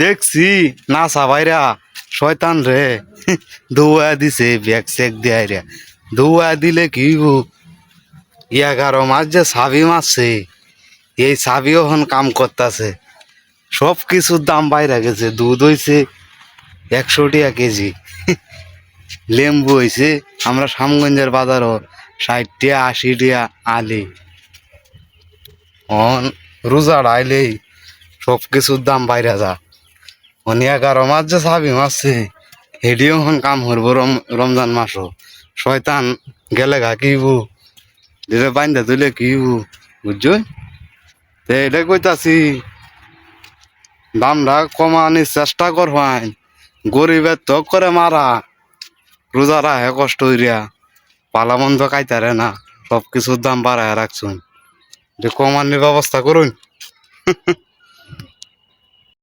দেখছি না সাবাইরা শয়তান রে দৌয়া দিছে ব্যাগ চেক দেয় রে দৌয়া দিলে কি হইবো 11 মাস যে চাবি মারছে এই চাবিও এখন কাম করতেছে সব কিছুর দাম বাইরে গেছে দুধ হইছে 100 টাকা কেজি লেম্বু হইছে আমরা শ্যামগঞ্জের বাজারও 60 টাকা 80 টাকা আলি অন রোজার আইলেই সব কিছুর দাম বাইরে যা 11 মাস যে চাবি মারছে হেডিও এখন কাম করবো রমজান মাসও শয়তান গেলে গা কিবু দিলে বাইন্দা তুলে কিবু বুঝছো তো এটা কইতাছি দামটা কমানির চেষ্টা করবাই গরিবের তো করে মারা রোজারা হে কষ্ট হইয়া পালা বন্ধ খাইতারে না সব কিছুর দাম বাড়ায় রাখছুন যে কমানির ব্যবস্থা করুন